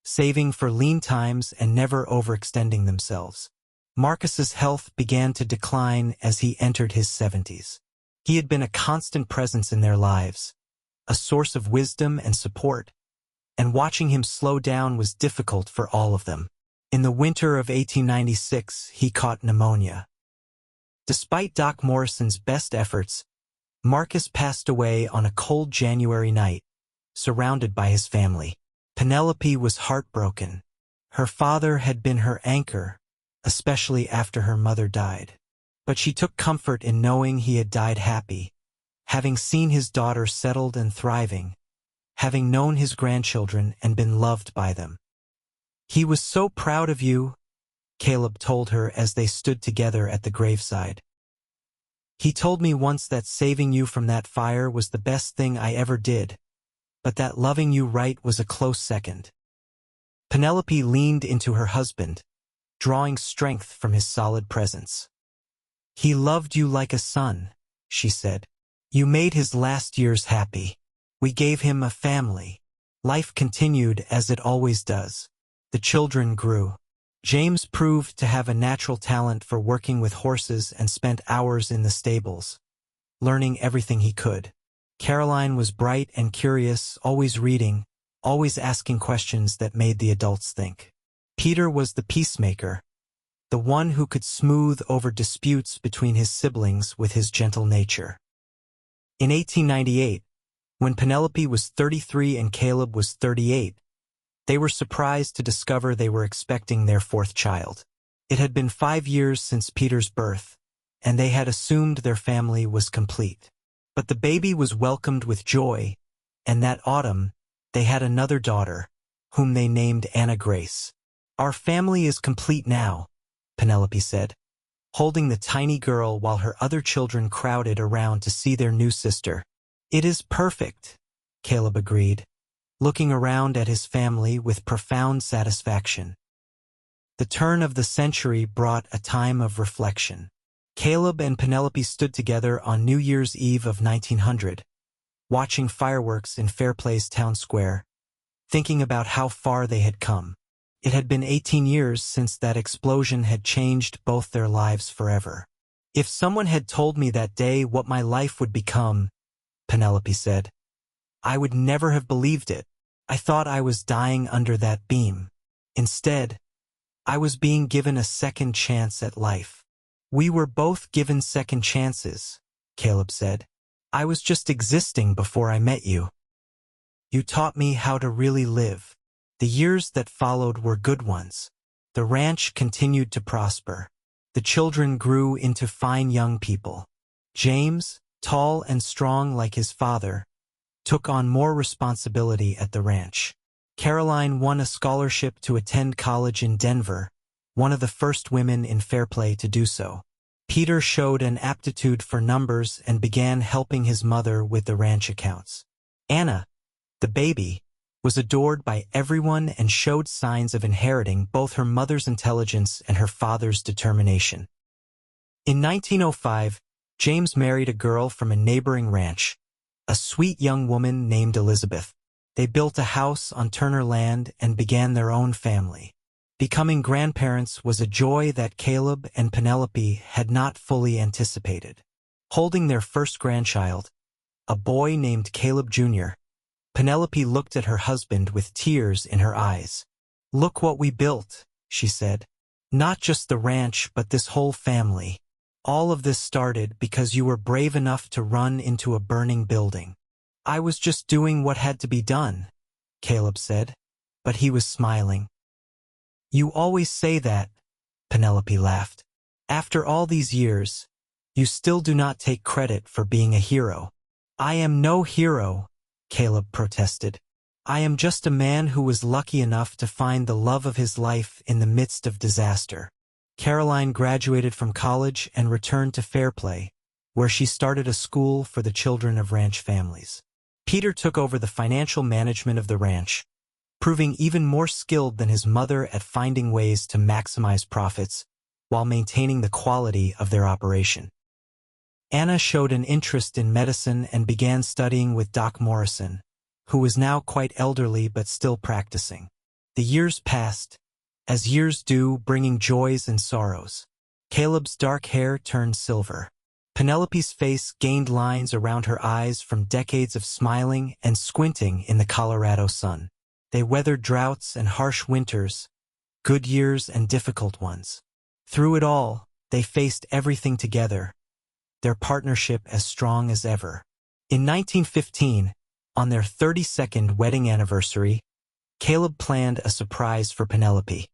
saving for lean times and never overextending themselves. Marcus's health began to decline as he entered his 70s. He had been a constant presence in their lives, a source of wisdom and support, and watching him slow down was difficult for all of them. In the winter of 1896, he caught pneumonia. Despite Doc Morrison's best efforts, Marcus passed away on a cold January night, surrounded by his family. Penelope was heartbroken. Her father had been her anchor, especially after her mother died. But she took comfort in knowing he had died happy, having seen his daughter settled and thriving, having known his grandchildren and been loved by them. He was so proud of you, Caleb told her as they stood together at the graveside. He told me once that saving you from that fire was the best thing I ever did, but that loving you right was a close second. Penelope leaned into her husband, drawing strength from his solid presence. He loved you like a son, she said. You made his last years happy. We gave him a family. Life continued as it always does. The children grew. James proved to have a natural talent for working with horses and spent hours in the stables, learning everything he could. Caroline was bright and curious, always reading, always asking questions that made the adults think. Peter was the peacemaker, the one who could smooth over disputes between his siblings with his gentle nature. In 1898, when Penelope was 33 and Caleb was 38, they were surprised to discover they were expecting their fourth child. It had been 5 years since Peter's birth, and they had assumed their family was complete. But the baby was welcomed with joy, and that autumn, they had another daughter, whom they named Anna Grace. Our family is complete now, Penelope said, holding the tiny girl while her other children crowded around to see their new sister. It is perfect, Caleb agreed, looking around at his family with profound satisfaction. The turn of the century brought a time of reflection. Caleb and Penelope stood together on New Year's Eve of 1900, watching fireworks in Fairplay's town square, thinking about how far they had come. It had been 18 years since that explosion had changed both their lives forever. If someone had told me that day what my life would become, Penelope said, I would never have believed it. I thought I was dying under that beam. Instead, I was being given a second chance at life. We were both given second chances, Caleb said. I was just existing before I met you. You taught me how to really live. The years that followed were good ones. The ranch continued to prosper. The children grew into fine young people. James, tall and strong like his father, took on more responsibility at the ranch. Caroline won a scholarship to attend college in Denver, one of the first women in Fairplay to do so. Peter showed an aptitude for numbers and began helping his mother with the ranch accounts. Anna, the baby, was adored by everyone and showed signs of inheriting both her mother's intelligence and her father's determination. In 1905, James married a girl from a neighboring ranch, a sweet young woman named Elizabeth. They built a house on Turner land and began their own family. Becoming grandparents was a joy that Caleb and Penelope had not fully anticipated. Holding their first grandchild, a boy named Caleb Jr., Penelope looked at her husband with tears in her eyes. "Look what we built," she said. "Not just the ranch, but this whole family. All of this started because you were brave enough to run into a burning building." "I was just doing what had to be done," Caleb said, but he was smiling. "You always say that," Penelope laughed. "After all these years, you still do not take credit for being a hero." "I am no hero," Caleb protested. "I am just a man who was lucky enough to find the love of his life in the midst of disaster." Caroline graduated from college and returned to Fairplay, where she started a school for the children of ranch families. Peter took over the financial management of the ranch, proving even more skilled than his mother at finding ways to maximize profits while maintaining the quality of their operation. Anna showed an interest in medicine and began studying with Doc Morrison, who was now quite elderly but still practicing. The years passed, as years do, bringing joys and sorrows. Caleb's dark hair turned silver. Penelope's face gained lines around her eyes from decades of smiling and squinting in the Colorado sun. They weathered droughts and harsh winters, good years and difficult ones. Through it all, they faced everything together, their partnership as strong as ever. In 1915, on their 32nd wedding anniversary, Caleb planned a surprise for Penelope.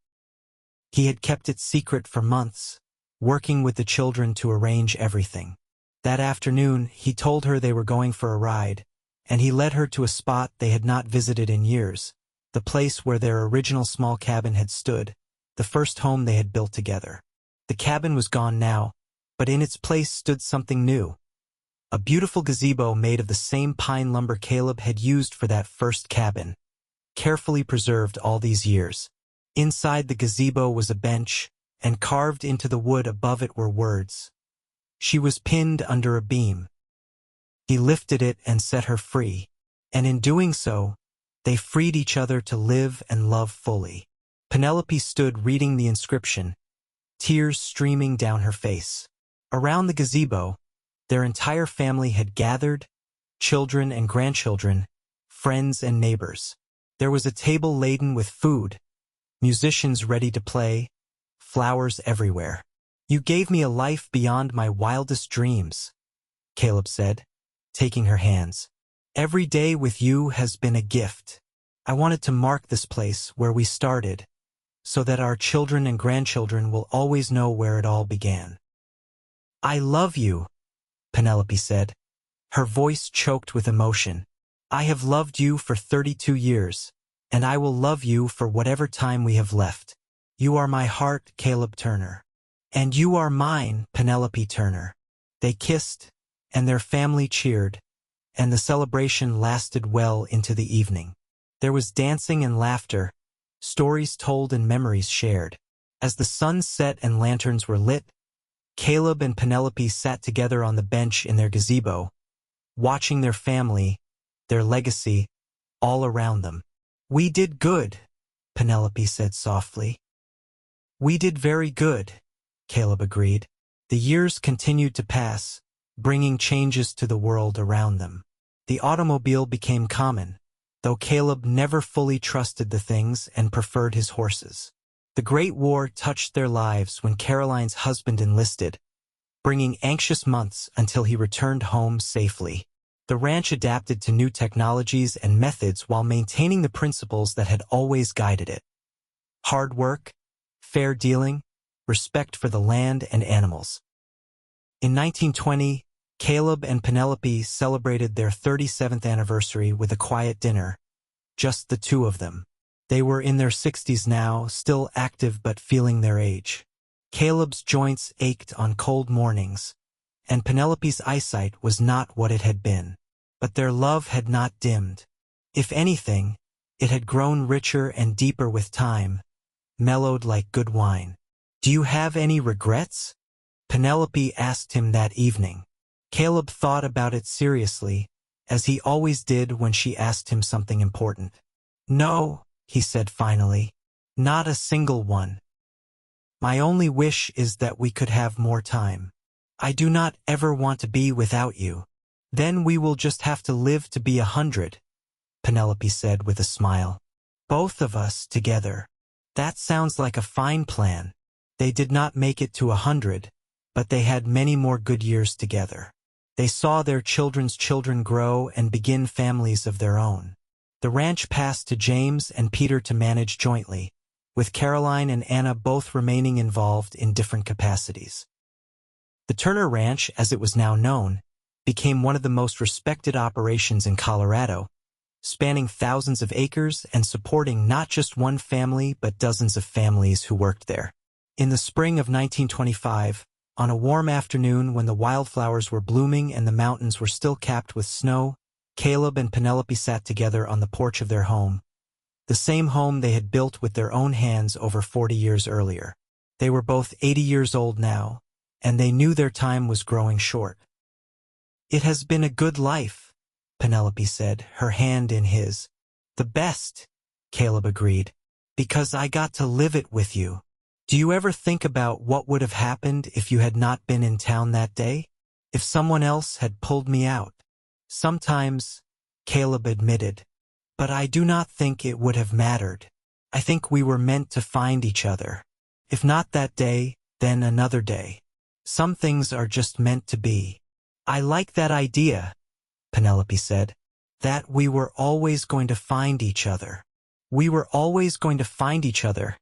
He had kept it secret for months, working with the children to arrange everything. That afternoon, he told her they were going for a ride, and he led her to a spot they had not visited in years, the place where their original small cabin had stood, the first home they had built together. The cabin was gone now, but in its place stood something new. A beautiful gazebo made of the same pine lumber Caleb had used for that first cabin, carefully preserved all these years. Inside the gazebo was a bench, and carved into the wood above it were words. She was pinned under a beam. He lifted it and set her free, and in doing so, they freed each other to live and love fully. Penelope stood reading the inscription, tears streaming down her face. Around the gazebo, their entire family had gathered, children and grandchildren, friends and neighbors. There was a table laden with food, musicians ready to play, flowers everywhere. "You gave me a life beyond my wildest dreams," Caleb said, taking her hands. "Every day with you has been a gift. I wanted to mark this place where we started, so that our children and grandchildren will always know where it all began." "I love you," Penelope said, her voice choked with emotion. "I have loved you for 32 years, and I will love you for whatever time we have left. You are my heart, Caleb Turner. And you are mine, Penelope Turner." They kissed, and their family cheered, and the celebration lasted well into the evening. There was dancing and laughter, stories told and memories shared. As the sun set and lanterns were lit, Caleb and Penelope sat together on the bench in their gazebo, watching their family, their legacy, all around them. "We did good," Penelope said softly. "We did very good," Caleb agreed. The years continued to pass, bringing changes to the world around them. The automobile became common, though Caleb never fully trusted the things and preferred his horses. The Great War touched their lives when Caroline's husband enlisted, bringing anxious months until he returned home safely. The ranch adapted to new technologies and methods while maintaining the principles that had always guided it. Hard work, fair dealing, respect for the land and animals. In 1920, Caleb and Penelope celebrated their 37th anniversary with a quiet dinner, just the two of them. They were in their 60s now, still active but feeling their age. Caleb's joints ached on cold mornings, and Penelope's eyesight was not what it had been. But their love had not dimmed. If anything, it had grown richer and deeper with time, mellowed like good wine. "Do you have any regrets?" Penelope asked him that evening. Caleb thought about it seriously, as he always did when she asked him something important. "No," he said finally, "not a single one. My only wish is that we could have more time. I do not ever want to be without you. Then we will just have to live to be 100, Penelope said with a smile. "Both of us together." That sounds like a fine plan. They did not make it to 100, but they had many more good years together. They saw their children's children grow and begin families of their own. The ranch passed to James and Peter to manage jointly, with Caroline and Anna both remaining involved in different capacities. The Turner Ranch, as it was now known, became one of the most respected operations in Colorado, spanning thousands of acres and supporting not just one family but dozens of families who worked there. In the spring of 1925, on a warm afternoon when the wildflowers were blooming and the mountains were still capped with snow, Caleb and Penelope sat together on the porch of their home, the same home they had built with their own hands over 40 years earlier. They were both 80 years old now, and they knew their time was growing short. "It has been a good life," Penelope said, her hand in his. "The best," Caleb agreed, "because I got to live it with you. Do you ever think about what would have happened if you had not been in town that day? If someone else had pulled me out?" "Sometimes," Caleb admitted, "but I do not think it would have mattered. I think we were meant to find each other. If not that day, then another day. Some things are just meant to be." "I like that idea," Penelope said, "that we were always going to find each other." "We were always going to find each other,"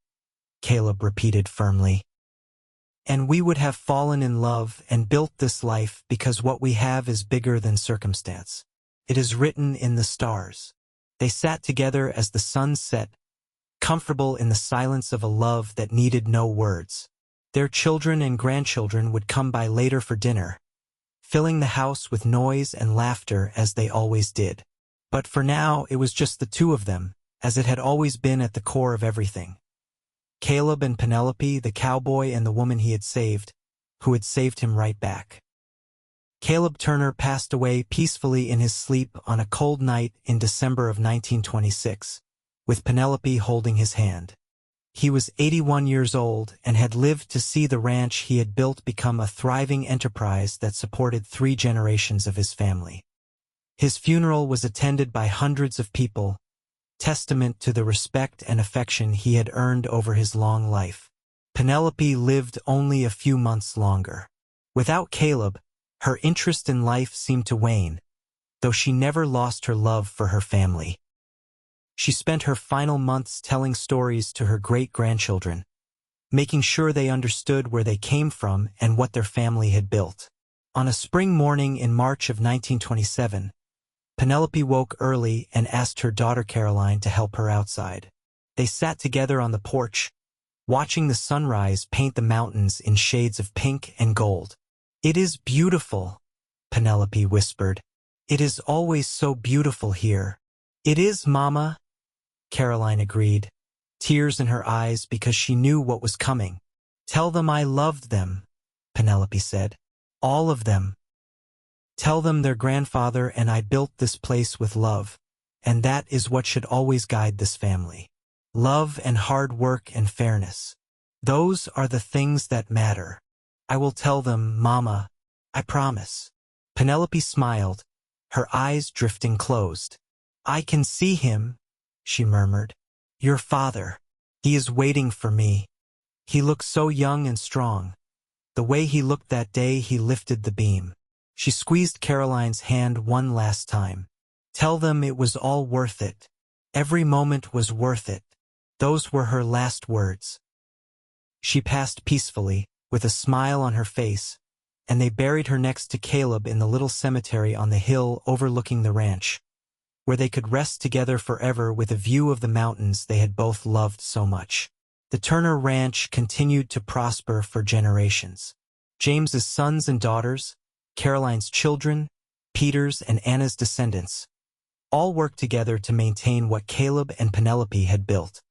Caleb repeated firmly. "And we would have fallen in love and built this life because what we have is bigger than circumstance. It is written in the stars." They sat together as the sun set, comfortable in the silence of a love that needed no words. Their children and grandchildren would come by later for dinner, filling the house with noise and laughter as they always did. But for now, it was just the two of them, as it had always been at the core of everything. Caleb and Penelope, the cowboy and the woman he had saved, who had saved him right back. Caleb Turner passed away peacefully in his sleep on a cold night in December of 1926, with Penelope holding his hand. He was 81 years old and had lived to see the ranch he had built become a thriving enterprise that supported 3 generations of his family. His funeral was attended by hundreds of people, testament to the respect and affection he had earned over his long life. Penelope lived only a few months longer. Without Caleb, her interest in life seemed to wane, though she never lost her love for her family. She spent her final months telling stories to her great-grandchildren, making sure they understood where they came from and what their family had built. On a spring morning in March of 1927, Penelope woke early and asked her daughter Caroline to help her outside. They sat together on the porch, watching the sunrise paint the mountains in shades of pink and gold. "It is beautiful," Penelope whispered. "It is always so beautiful here." "It is, Mama," Caroline agreed, tears in her eyes because she knew what was coming. "Tell them I loved them," Penelope said. "All of them. Tell them their grandfather and I built this place with love, and that is what should always guide this family. Love and hard work and fairness. Those are the things that matter. I will tell them, Mama, I promise." Penelope smiled, her eyes drifting closed. "I can see him," she murmured. "Your father. He is waiting for me. He looks so young and strong. The way he looked that day he lifted the beam." She squeezed Caroline's hand one last time. "Tell them it was all worth it. Every moment was worth it." Those were her last words. She passed peacefully, with a smile on her face, and they buried her next to Caleb in the little cemetery on the hill overlooking the ranch, where they could rest together forever with a view of the mountains they had both loved so much. The Turner Ranch continued to prosper for generations. James's sons and daughters, Caroline's children, Peter's and Anna's descendants, all worked together to maintain what Caleb and Penelope had built.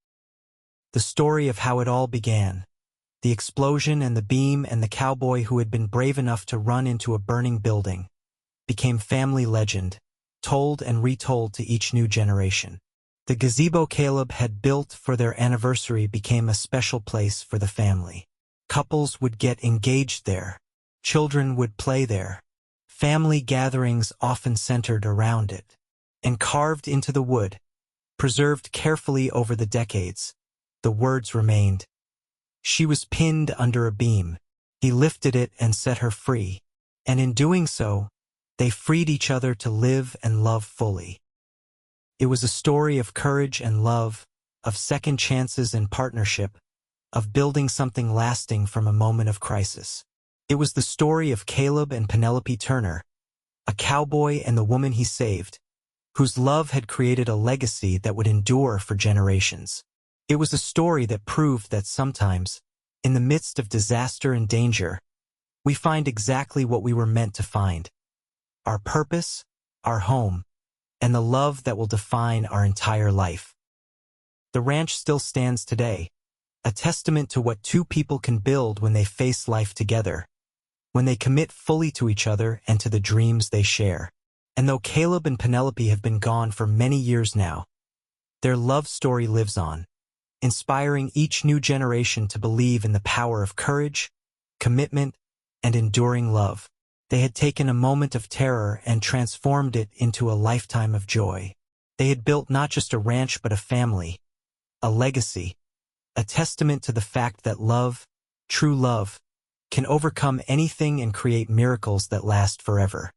The story of how it all began, the explosion and the beam and the cowboy who had been brave enough to run into a burning building, became family legend, told and retold to each new generation. The gazebo Caleb had built for their anniversary became a special place for the family. Couples would get engaged there. Children would play there. Family gatherings often centered around it. And carved into the wood, preserved carefully over the decades, the words remained. She was pinned under a beam. He lifted it and set her free. And in doing so, they freed each other to live and love fully. It was a story of courage and love, of second chances and partnership, of building something lasting from a moment of crisis. It was the story of Caleb and Penelope Turner, a cowboy and the woman he saved, whose love had created a legacy that would endure for generations. It was a story that proved that sometimes, in the midst of disaster and danger, we find exactly what we were meant to find: our purpose, our home, and the love that will define our entire life. The ranch still stands today, a testament to what two people can build when they face life together, when they commit fully to each other and to the dreams they share. And though Caleb and Penelope have been gone for many years now, their love story lives on, inspiring each new generation to believe in the power of courage, commitment, and enduring love. They had taken a moment of terror and transformed it into a lifetime of joy. They had built not just a ranch but a family, a legacy, a testament to the fact that love, true love, can overcome anything and create miracles that last forever.